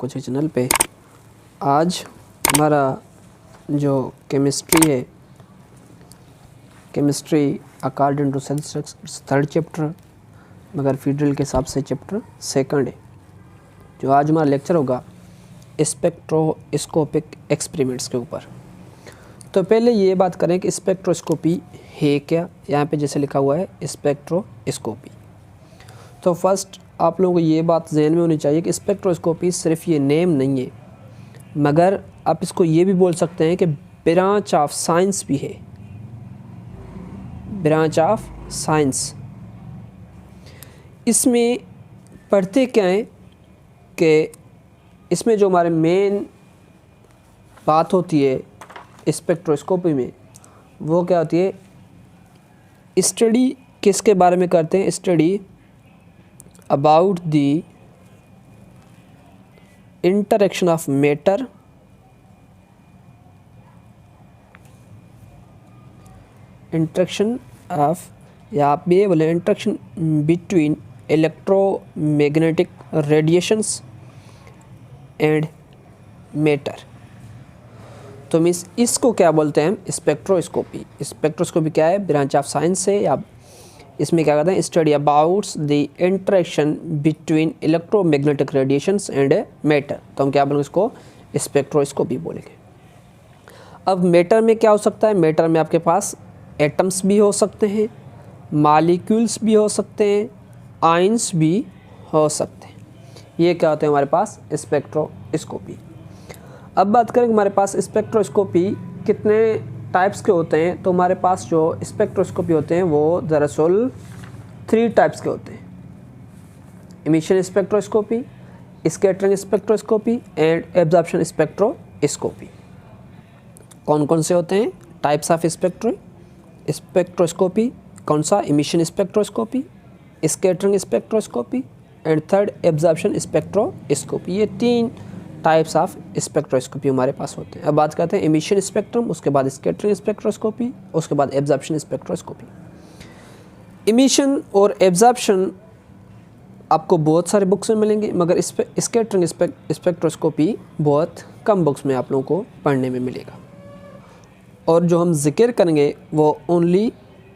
Coaching channel पे। आज हमारा जो केमिस्ट्री है, chemistry according to third chapter, मगर फीडरल के हिसाब से चैप्टर सेकंड है। जो आज हमारा लेक्चर होगा स्पेक्ट्रोस्कोपिक एक्सपेरिमेंट्स के ऊपर। तो पहले ये बात करें कि स्पेक्ट्रोस्कोपी है क्या। यहाँ पे जैसे लिखा हुआ है स्पेक्ट्रोस्कोपी। तो फर्स्ट आप लोगों को ये बात ज़हन में होनी चाहिए कि स्पेक्ट्रोस्कोपी सिर्फ ये नेम नहीं है, मगर आप इसको ये भी बोल सकते हैं कि ब्रांच ऑफ साइंस भी है। Branch of science. इसमें पढ़ते क्या हैं कि इसमें जो हमारे मेन बात होती है स्पेक्ट्रोस्कोपी में, वो क्या होती है, स्टडी किसके बारे में करते हैं, study about the interaction of matter interaction of, या आप ये बोले interaction between electromagnetic radiations and matter. तो मीन्स इसको क्या बोलते हैं हम, स्पेक्ट्रोस्कोपी। स्पेक्ट्रोस्कोपी क्या है, ब्रांच ऑफ साइंस है, या इसमें क्या कहते हैं, study about the interaction between electromagnetic radiations and matter. तो हम क्या बोलेंगे, इसको स्पेक्ट्रोस्कोपी बोलेंगे। अब मैटर में क्या हो सकता है, मैटर में आपके पास एटम्स भी हो सकते हैं, मॉलिक्यूल्स भी हो सकते हैं, आयंस भी हो सकते हैं। ये क्या होते हैं हमारे पास, स्पेक्ट्रोस्कोपी। अब बात करें हमारे पास स्पेक्ट्रोस्कोपी कितने टाइप्स के होते हैं। तो हमारे पास जो स्पेक्ट्रोस्कोपी होते हैं वो दरअसल 3 टाइप्स के होते हैं। Emission spectroscopy, scattering spectroscopy and absorption spectroscopy. कौन कौन से होते हैं टाइप्स ऑफ स्पेक्ट्रोस्कोपी? कौन सा, emission spectroscopy, scattering spectroscopy and third absorption spectroscopy. ये 3 टाइप्स ऑफ स्पेक्ट्रोस्कोपी हमारे पास होते हैं। अब बात करते हैं इमिशन स्पेक्ट्रम, उसके बाद स्कैटरिंग स्पेक्ट्रोस्कोपी, उसके बाद एब्जॉर्प्शन स्पेक्ट्रोस्कोपी। इमिशन और एब्जॉर्प्शन आपको बहुत सारे बुक्स में मिलेंगे, मगर स्कैटरिंग स्पेक्ट्रोस्कोपी बहुत कम बुक्स में आप लोगों को पढ़ने में मिलेगा। और जो हम जिक्र करेंगे वो ओनली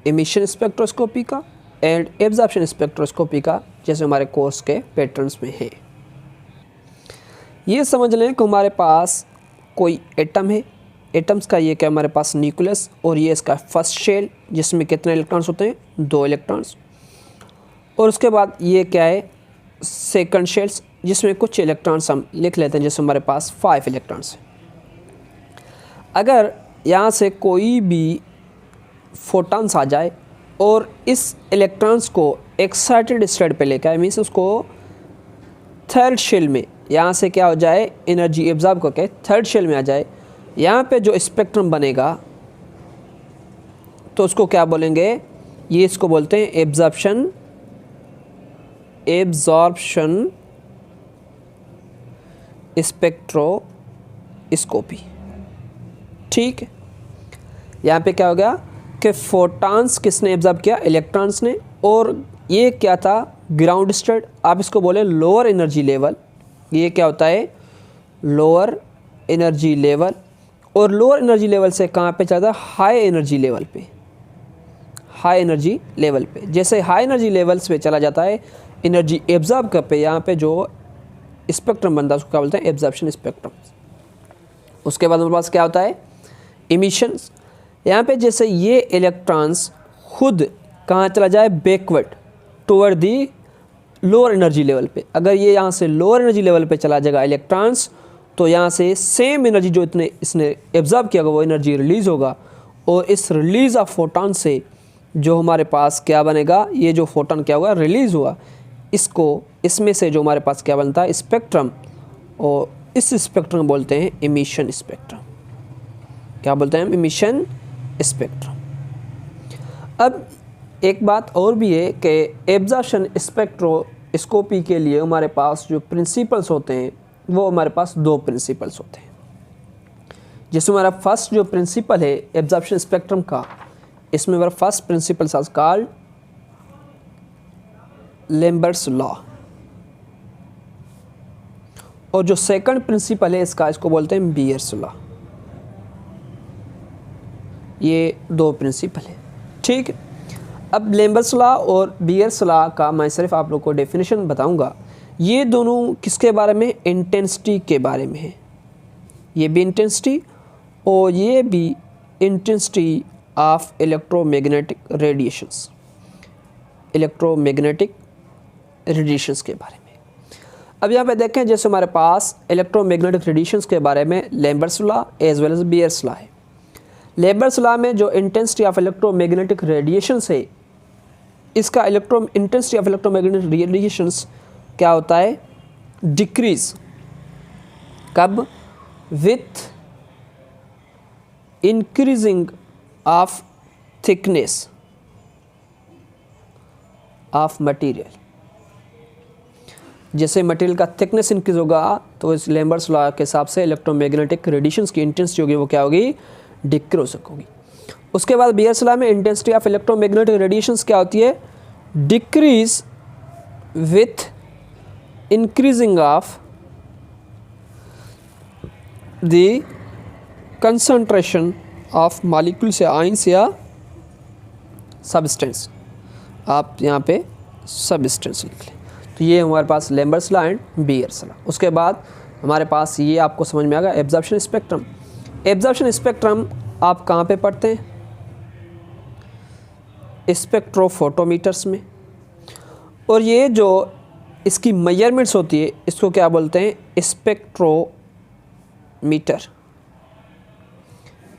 इमिशन स्पेक्ट्रोस्कोपी का एंड एब्जॉर्प्शन स्पेक्ट्रोस्कोपी का, जैसे हमारे कोर्स के पैटर्न्स में है। ये समझ लें कि हमारे पास कोई एटम है, एटम्स का ये क्या हमारे पास न्यूक्लियस, और ये इसका फर्स्ट शेल जिसमें कितने इलेक्ट्रॉन्स होते हैं, 2 इलेक्ट्रॉन्स। और उसके बाद ये क्या है, सेकंड शेल्स जिसमें कुछ इलेक्ट्रॉन्स हम लिख लेते हैं, जैसे हमारे पास 5 इलेक्ट्रॉन्स हैं। अगर यहाँ से कोई भी फोटॉन्स आ जाए और इस इलेक्ट्रॉन्स को एक्साइटेड स्टेट पे लेकर आए, मीन्स उसको थर्ड शेल में यहाँ से क्या हो जाए, एनर्जी एब्जॉर्ब करके थर्ड शेल में आ जाए, यहाँ पे जो स्पेक्ट्रम बनेगा तो उसको क्या बोलेंगे, ये इसको बोलते हैं एब्जॉर्प्शन स्पेक्ट्रोस्कोपी। ठीक है, यहाँ पे क्या हो गया कि फोटॉन्स किसने एब्जॉर्ब किया, इलेक्ट्रॉन्स ने, और ये क्या था, ग्राउंड स्टेट, आप इसको बोले लोअर एनर्जी लेवल। ये क्या होता है, लोअर एनर्जी लेवल। और लोअर एनर्जी लेवल से कहाँ पे चलता है, हाई एनर्जी लेवल पे। हाई एनर्जी लेवल पे, जैसे हाई एनर्जी लेवल्स पे चला जाता है एनर्जी एब्जॉर्ब कर पे, यहाँ पे जो स्पेक्ट्रम बनता है उसको क्या बोलते हैं, एब्जॉर्प्शन स्पेक्ट्रम। उसके बाद हमारे पास क्या होता है, इमिशंस। यहाँ पे जैसे ये इलेक्ट्रॉन्स खुद कहाँ चला जाए, backward toward the lower energy level पे। अगर ये यहाँ से लोअर एनर्जी लेवल पे चला जाएगा इलेक्ट्रॉन्स, तो यहाँ से सेम एनर्जी जो इसने एब्जॉर्ब किया होगा वो एनर्जी रिलीज़ होगा, और इस रिलीज़ ऑफ फोटॉन से जो हमारे पास क्या बनेगा, ये जो फोटॉन क्या होगा, रिलीज़ हुआ, इसमें से जो हमारे पास क्या बनता है, स्पेक्ट्रम, और इस स्पेक्ट्रम बोलते हैं इमिशन स्पेक्ट्रम। क्या बोलते हैं हम, इमिशन स्पेक्ट्रम। अब एक बात और भी है कि एब्जॉर्प्शन स्पेक्ट्रोस्कोपी के लिए हमारे पास जो प्रिंसिपल्स होते हैं वो हमारे पास 2 प्रिंसिपल्स होते हैं। जिसमें हमारा फर्स्ट जो प्रिंसिपल है एब्जॉर्प्शन स्पेक्ट्रम का, इसमें हमारा first principle is called Lambert's law. और जो सेकंड प्रिंसिपल है इसका, इसको बोलते हैं बीयर्स लॉ। ये दो प्रिंसिपल है, ठीक। अब लेम्बर्ट्स लॉ और बीयर्स लॉ का मैं सिर्फ आप लोग को डेफिनेशन बताऊंगा। ये दोनों किसके बारे में? इंटेंसिटी के बारे में है। ये भी इंटेंसिटी और ये भी intensity of electromagnetic radiations, electromagnetic radiations के बारे में। अब यहाँ पे देखें, जैसे हमारे पास इलेक्ट्रोमैग्नेटिक रेडिएशंस के बारे में Lambert's law as well as Beer's law है। लेम्बर्ट्स लॉ में जो इंटेंसिटी ऑफ इलेक्ट्रोमैग्नेटिक रेडिएशंस है, इसका इंटेंसिटी ऑफ इलेक्ट्रोमैग्नेटिक रेडिएशंस क्या होता है? डिक्रीज। कब? With increasing of thickness of material. जैसे मटेरियल का थिकनेस इंक्रीज होगा तो इस लेम्बर्ट्स लॉ के हिसाब से इलेक्ट्रोमैग्नेटिक रेडिएशंस की इंटेंसिटी होगी वो क्या होगी? डिक्रीज होगी। उसके बाद बीयर्स लॉ में इंटेंसिटी ऑफ इलेक्ट्रोमैग्नेटिक रेडिएशंस क्या होती है? Decrease with increasing of the concentration of molecules या आयंस या सब्सटेंस। आप यहाँ पे सब्सटेंस लिख लें। तो ये हमारे पास लेम्बर्ट्स लॉ एंड बीयर्स लॉ। उसके बाद हमारे पास ये आपको समझ में आ गया एब्जॉर्प्शन स्पेक्ट्रम। एब्जॉर्प्शन स्पेक्ट्रम आप कहाँ पे पढ़ते हैं? स्पेक्ट्रोफोटोमीटर्स में। और ये जो इसकी मेजरमेंट्स होती है इसको क्या बोलते हैं? स्पेक्ट्रोमीटर।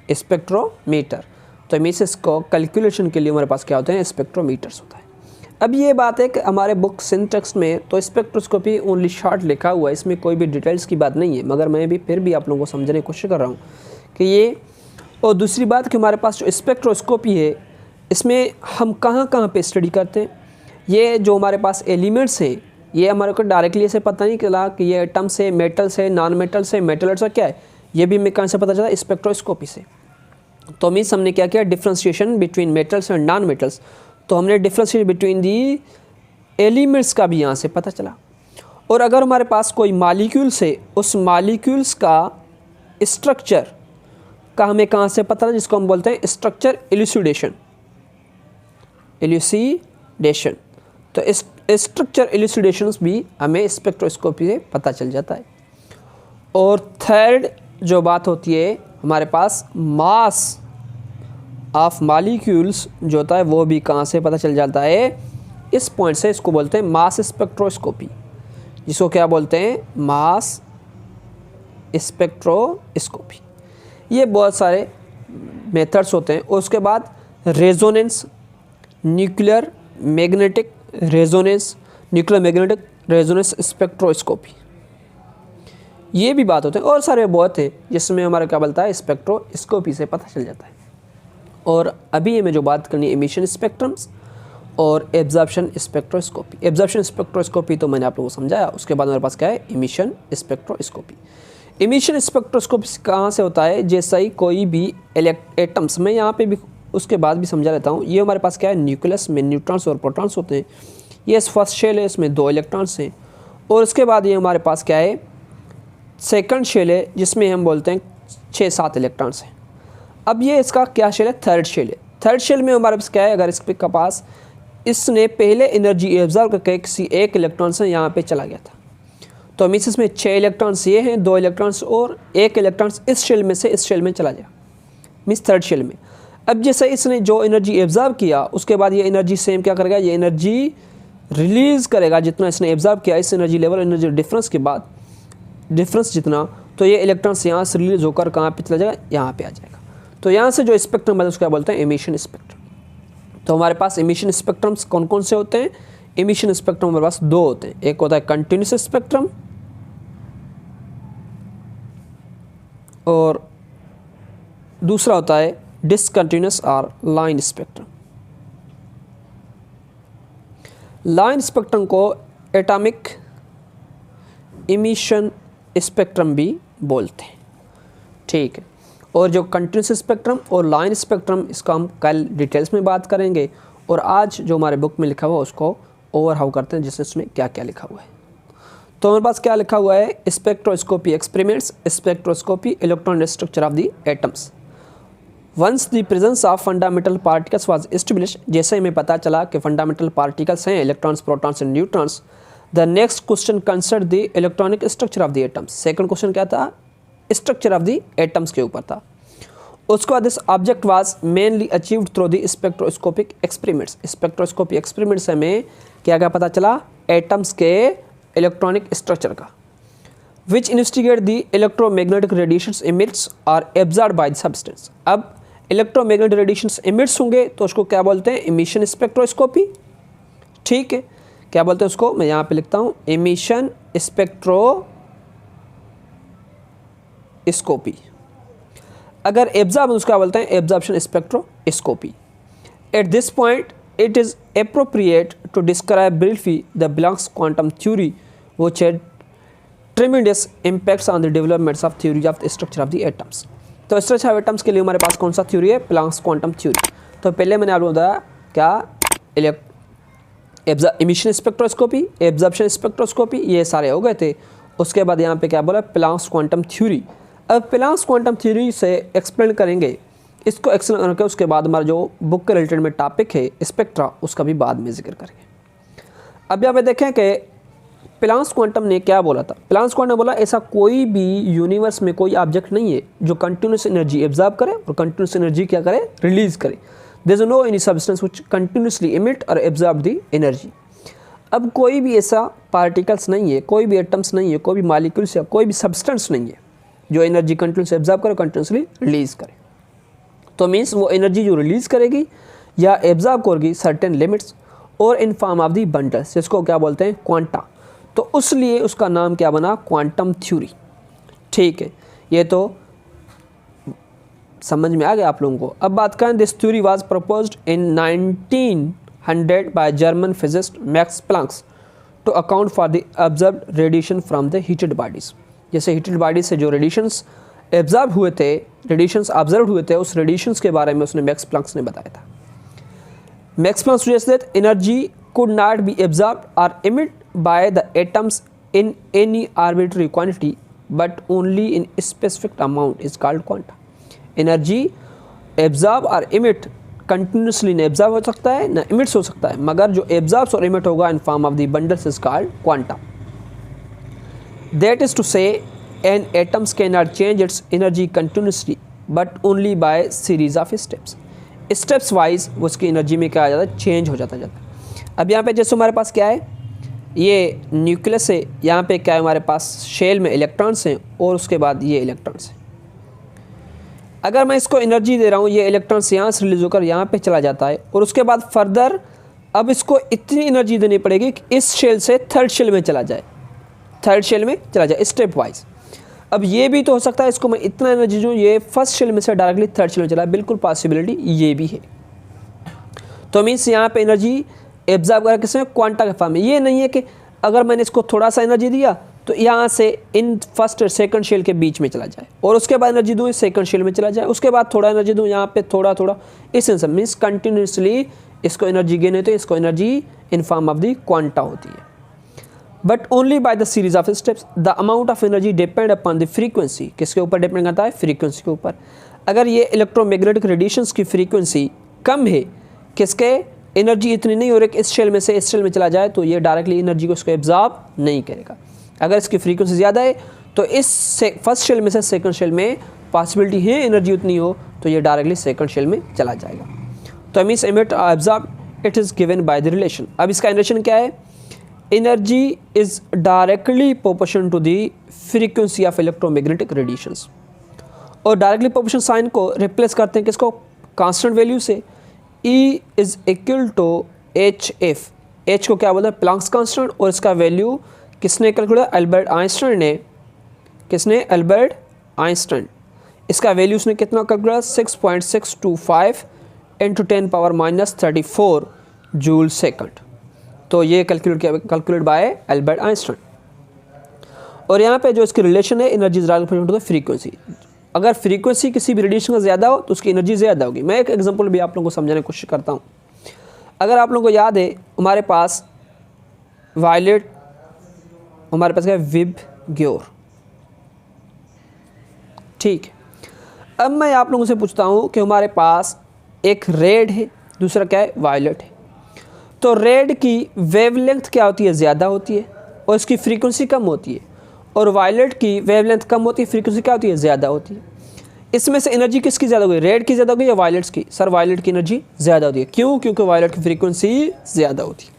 स्पेक्ट्रोमीटर। तो मीन्स इसको कैलकुलेशन के लिए हमारे पास क्या होते हैं? स्पेक्ट्रोमीटर्स होता है। अब ये बात है कि हमारे बुक सिंटेक्स में तो स्पेक्ट्रोस्कोपी ओनली शॉर्ट लिखा हुआ है, इसमें कोई भी डिटेल्स की बात नहीं है, मगर मैं भी फिर भी आप लोगों को समझने की कोशिश कर रहा हूँ कि ये। और दूसरी बात कि हमारे पास जो स्पेक्ट्रोस्कोपी है इसमें हम कहाँ कहाँ पे स्टडी करते हैं? ये जो हमारे पास एलिमेंट्स हैं ये हमारे को डायरेक्टली ऐसे पता नहीं चला कि ये एटम्स है, मेटल्स है, नॉन मेटल्स है, मेटल्स है, क्या है, ये भी हमें कहाँ से पता चला? स्पेक्ट्रोस्कोपी से। तो मीन्स हमने क्या किया? Differentiation between metals and non metals. तो हमने डिफ्रेंशिएट बिटवीन दी एलिमेंट्स का भी यहाँ से पता चला। और अगर हमारे पास कोई मॉलिक्यूल्स है, उस मॉलिक्यूल्स का स्ट्रक्चर का हमें कहाँ से पता चला? जिसको हम बोलते हैं स्ट्रक्चर इल्यूसिडेशन। इल्यूसिडेशन। तो स्ट्रक्चर इल्यूसिडेशंस भी हमें स्पेक्ट्रोस्कोपी से पता चल जाता है। और थर्ड जो बात होती है हमारे पास मास ऑफ मॉलिक्यूल्स जो होता है वो भी कहाँ से पता चल जाता है? इस पॉइंट से। इसको बोलते हैं मास स्पेक्ट्रोस्कोपी, जिसको क्या बोलते हैं? Mass spectroscopy. ये बहुत सारे मेथड्स होते हैं। और उसके बाद resonance, nuclear magnetic resonance, nuclear magnetic resonance spectroscopy, ये भी बात होते हैं। और सारे बहुत हैं जिसमें हमारा क्या बोलता है? स्पेक्ट्रोस्कोपी से पता चल जाता है। और अभी हमें जो बात करनी है एमिशन स्पेक्ट्रम्स और एब्जॉर्प्शन स्पेक्ट्रोस्कोपी। एब्जॉर्प्शन स्पेक्ट्रोस्कोपी तो मैंने आप लोगों को समझाया। उसके बाद हमारे पास क्या है? Emission spectroscopy. एमिशन स्पेक्ट्रोस्कोपी कहाँ से होता है? जैसा ही कोई भी एटम्स में, यहाँ पे भी उसके बाद भी समझा लेता हूँ। ये हमारे पास क्या है? न्यूक्लियस में न्यूट्रॉन्स और प्रोटॉन्स होते हैं। ये फर्स्ट शेल है, इसमें 2 इलेक्ट्रॉन्स हैं। और उसके बाद ये हमारे पास क्या है? सेकंड शेल है जिसमें हम बोलते हैं 6-7 इलेक्ट्रॉन्स हैं। अब ये इसका क्या शेल है? थर्ड शेल है। थर्ड शेल में हमारे पास क्या है? अगर इसके पास इसने पहले एनर्जी एब्जॉर्ब करके किसी एक इलेक्ट्रॉन से यहाँ पे चला गया था, तो मीन्स इसमें 6 इलेक्ट्रॉन्स ये हैं, 2 इलेक्ट्रॉन्स और 1 इलेक्ट्रॉन्स इस शेल में से इस शेल में चला गया, मीन्स थर्ड शेल में। अब जैसे इसने जो एनर्जी एब्जॉर्ब किया उसके बाद ये एनर्जी सेम क्या करेगा? ये एनर्जी रिलीज़ करेगा जितना इसने एब्जॉर्ब किया। इस एनर्जी लेवल, एनर्जी डिफरेंस के बाद डिफरेंस जितना, तो ये इलेक्ट्रॉन्स यहाँ से रिलीज होकर कहाँ पे चला जाएगा? यहाँ पे आ जाएगा। तो यहाँ से जो स्पेक्ट्रम है उसको क्या बोलते हैं? Emission spectrum. तो हमारे पास एमिशन स्पेक्ट्रम्स कौन कौन से होते हैं? एमिशन स्पेक्ट्रम हमारे पास 2 होते हैं। एक होता है कंटिन्यूस स्पेक्ट्रम और दूसरा होता है डिसकंटिन्यूस और लाइन स्पेक्ट्रम। लाइन स्पेक्ट्रम को एटॉमिक एमिशन स्पेक्ट्रम भी बोलते हैं, ठीक है। और जो कंटिन्यूस स्पेक्ट्रम और लाइन स्पेक्ट्रम, इसका हम कल डिटेल्स में बात करेंगे। और आज जो हमारे बुक में लिखा हुआ है उसको ओवरहाउ करते हैं, जिससे उसमें क्या क्या लिखा हुआ है। तो हमारे पास क्या लिखा हुआ है, spectroscopy experiments, spectroscopy electron structure of the atoms. Once the presence of fundamental particles was establish, जैसे हमें पता चला कि फंडामेंटल पार्टिकल्स हैं electrons, protons and neutrons. The next question concern the electronic structure of the atoms. Second question क्या था, structure of the atoms के ऊपर था। उसके बाद this object was mainly achieved through the spectroscopic experiments. Spectroscopic experiment से हमें क्या क्या पता चला, एटम्स के इलेक्ट्रॉनिक स्ट्रक्चर का। Which investigate the electromagnetic radiations emits और एब्जॉर्ब बाय द सब्सटेंस। अब इलेक्ट्रोमैग्नेटिक रेडिएशंस इमिट्स होंगे तो उसको क्या बोलते हैं, इमिशन स्पेक्ट्रोस्कोपी। ठीक है, क्या बोलते हैं उसको, मैं यहाँ पे लिखता हूँ, इमिशन स्पेक्ट्रोस्कोपी। अगर एब्जॉर्ब उसको क्या बोलते हैं, absorption spectroscopy. At this point it is appropriate to describe briefly the Planck's quantum theory, which had tremendous impacts on the developments of theory of the structure of the atoms। तो structure of atoms के लिए हमारे पास कौन सा theory है, Planck's quantum theory. तो पहले मैंने आपको बताया क्या, इमिशन स्पेक्ट्रोस्कोपी, एब्जॉर्प्शन स्पेक्ट्रोस्कोपी, ये सारे हो गए थे। उसके बाद यहाँ पे क्या बोला, प्लांक्स क्वांटम थ्योरी। अब प्लांक्स क्वांटम थ्योरी से एक्सप्लेन करेंगे, इसको एक्सप्लेन करके उसके बाद हमारा जो बुक के रिलेटेड में टॉपिक है स्पेक्ट्रा, उसका भी बाद में जिक्र करेंगे। अब यहाँ पे देखें कि प्लांक्स क्वांटम ने क्या बोला था। प्लांक्स क्वांटम बोला ऐसा कोई भी यूनिवर्स में कोई ऑब्जेक्ट नहीं है जो कंटिन्यूस एनर्जी एब्जॉर्ब करे और कंटिन्यूस एनर्जी क्या करे, रिलीज करे। There is no any substance which continuously emit और एब्जॉर्ब द एनर्जी। अब कोई भी ऐसा पार्टिकल्स नहीं है, कोई भी एटम्स नहीं है, कोई भी मॉलिक्यूल्स या कोई भी सब्सटेंस नहीं है जो एनर्जी कंटिन्यूस एब्जॉर्ब करे, कंटिन्यूसली रिलीज करे। तो मीन्स वो एनर्जी जो रिलीज करेगी या एब्जॉर्ब करेगी सर्टेन लिमिट्स और इन फॉर्म ऑफ दी बंडल्स, जिसको क्या बोलते हैं, क्वांटा। तो उसलिए उसका नाम क्या बना, क्वांटम थ्योरी। ठीक है, ये तो समझ में आ गया आप लोगों को। अब बात करें, this theory was proposed in 1900 by German physicist Max Planck's to account for the observed radiation from the heated bodies. जैसे हीटेड बॉडीज से जो रेडिएशंस एब्जॉर्ब हुए थे, रेडिएशंस ऑब्जर्व हुए थे, उस रेडिएशंस के बारे में उसने मैक्स प्लांक्स ने बताया था। Max Planck's suggest that energy could not be absorbed और emit by the atoms in any arbitrary quantity but only in specific amount is called quanta. Energy absorb और इमिट कंटिन्यूसली न absorb हो सकता है न इमिट्स हो सकता है, मगर जो एब्जॉर्ब्स और इमिट होगा in form of the bundles is called quanta. That is to say an atoms cannot change its energy continuously but only by series of steps। Steps wise उसकी एनर्जी में क्या आ जाता है, चेंज हो जाता है। अब यहाँ पे जैसे हमारे पास क्या है, ये न्यूक्लियस है, यहाँ पे क्या है हमारे पास, शेल में इलेक्ट्रॉन्स हैं और उसके बाद ये इलेक्ट्रॉन्स हैं। अगर मैं इसको एनर्जी दे रहा हूँ, ये इलेक्ट्रॉन्स यहाँ से रिलीज होकर यहाँ पे चला जाता है और उसके बाद फर्दर अब इसको इतनी एनर्जी देनी पड़ेगी कि इस शेल से थर्ड शेल में चला जाए, थर्ड शेल में चला जाए स्टेप वाइज। अब ये भी तो हो सकता है इसको मैं इतना एनर्जी दूँ ये फर्स्ट शेल में से डायरेक्टली थर्ड शेल में चला, बिल्कुल पॉसिबिलिटी ये भी है। तो मीन्स यहाँ पे एनर्जी एब्जॉर्ब कर किसमें, क्वांटा के फॉर्म में। ये नहीं है कि अगर मैंने इसको थोड़ा सा एनर्जी दिया तो यहाँ से इन फर्स्ट और सेकंड शेल के बीच में चला जाए और उसके बाद एनर्जी दूँ सेकंड शेल में चला जाए, उसके बाद थोड़ा एनर्जी दूँ यहाँ पे थोड़ा थोड़ा, इस सेंस मीन्स कंटिन्यूसली इसको एनर्जी गेन होती है, इसको energy in form of the quanta होती है। But only by the series of steps. The amount of energy depend upon the frequency. किसके ऊपर डिपेंड करता है, फ्रीक्वेंसी के ऊपर। अगर ये इलेक्ट्रोमैग्नेटिक रेडिएशंस की फ्रीक्वेंसी कम है, किसके, एनर्जी इतनी नहीं हो रही कि इस शेल में से इस शेल में चला जाए, तो ये डायरेक्टली एनर्जी को इसको एब्जॉर्ब नहीं करेगा। अगर इसकी फ्रीक्वेंसी ज़्यादा है तो इस फर्स्ट शेल में से सेकंड शेल में पॉसिबिलिटी है एनर्जी उतनी हो तो ये डायरेक्टली सेकंड शेल में चला जाएगा। तो means emit absorb it is given by the relation. अब इसका रिलेशन क्या है, energy is directly proportion to the frequency of electromagnetic radiations. और डायरेक्टली प्रोपोर्शन साइन को रिप्लेस करते हैं किसको, कांस्टेंट वैल्यू से। E is equal to H F. H को क्या बोलते हैं, प्लांक्स कांस्टेंट, और इसका वैल्यू किसने कैलकुलेट, एल्बर्ट आइंस्टाइन ने। किसने, एल्बर्ट आइंस्टाइन। इसका वैल्यू उसने कितना कैलकुलेट, 6.625 × 10⁻³ जूल सेकंड। तो ये कैलकुलेट बाय एल्बर्ट आइंस्टाइन। और यहाँ पे जो इसकी रिलेशन है, energy is directly to the frequency. अगर फ्रीक्वेंसी किसी भी रेडिएशन का ज़्यादा हो तो उसकी एनर्जी ज़्यादा होगी। मैं एक एग्जांपल भी आप लोगों को समझाने की कोशिश करता हूँ। अगर आप लोगों को याद है, हमारे पास वायलेट हमारे पास क्या है, विबग्योर। ठीक है, अब मैं आप लोगों से पूछता हूँ कि हमारे पास एक रेड है, दूसरा क्या है, वायलेट है। तो रेड की वेवलेंथ क्या होती है, ज़्यादा होती है और इसकी फ्रीक्वेंसी कम होती है, और वायलेट की वेवलेंथ कम होती है, फ्रीक्वेंसी क्या होती है, ज़्यादा होती है। इसमें से एनर्जी किसकी ज़्यादा होगी, रेड की ज़्यादा होगी या वायलेट्स की? सर वायलेट की एनर्जी ज़्यादा होती है। क्यों? क्योंकि वायलेट की फ्रीक्वेंसी ज़्यादा होती है।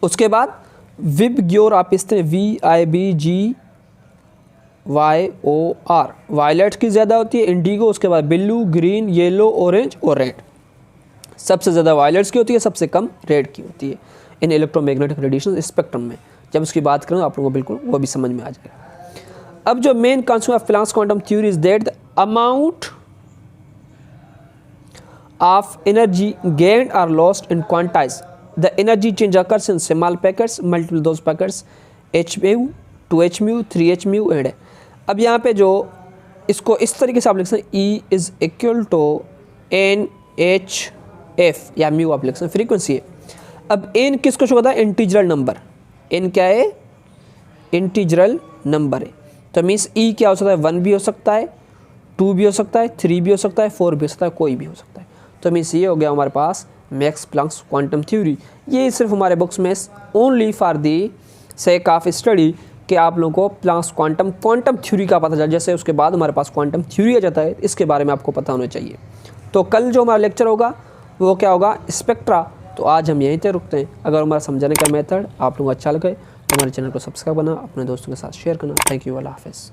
उसके बाद विबग्योर आप इस तरह VIBGYOR, वायलेट की ज़्यादा होती है, इंडिगो, उसके बाद ब्लू, ग्रीन, येलो, ऑरेंज और रेड। सबसे ज़्यादा वायलेट्स की होती है, सबसे कम रेड की होती है इन इलेक्ट्रोमैग्नेटिक रेडिएशन स्पेक्ट्रम में। जब उसकी बात करूँ आप लोगों को बिल्कुल वो भी समझ में आ जाएगा। अब जो main concept of Planck's quantum theory is that the amount of energy gained or lost in quantize the energy change occurs in small packets multiple those packets h mu 2h mu 3h mu and अब यहाँ पे जो इसको इस तरीके से आप लिख सकते हैं, E is equal to NHF या म्यू आप लिख सकते हैं, फ्रीक्वेंसी है। अब n किसको शो करता है, इंटीजरल नंबर। n क्या है, इंटीजरल नंबर है। तो मीन्स E क्या हो सकता है, 1 भी हो सकता है, 2 भी हो सकता है, 3 भी हो सकता है, 4 भी हो सकता है, कोई भी हो सकता है। तो मीन्स ये हो गया हमारे पास मैक्स प्लैंक्स क्वांटम थ्योरी। ये सिर्फ हमारे बुक्स में only for the sake of study कि आप लोगों को प्लैंक्स क्वांटम थ्योरी का पता चल, जैसे उसके बाद हमारे पास क्वांटम थ्योरी आ जाता है, इसके बारे में आपको पता होना चाहिए। तो कल जो हमारा लेक्चर होगा वो क्या होगा, स्पेक्ट्रा। तो आज हम यहीं तक रुकते हैं। अगर हमारा समझाने का मेथड आप लोगों को अच्छा लगे तो हमारे चैनल को सब्सक्राइब करना, अपने दोस्तों के साथ शेयर करना। थैंक यू, अल्लाह हाफ़िज़।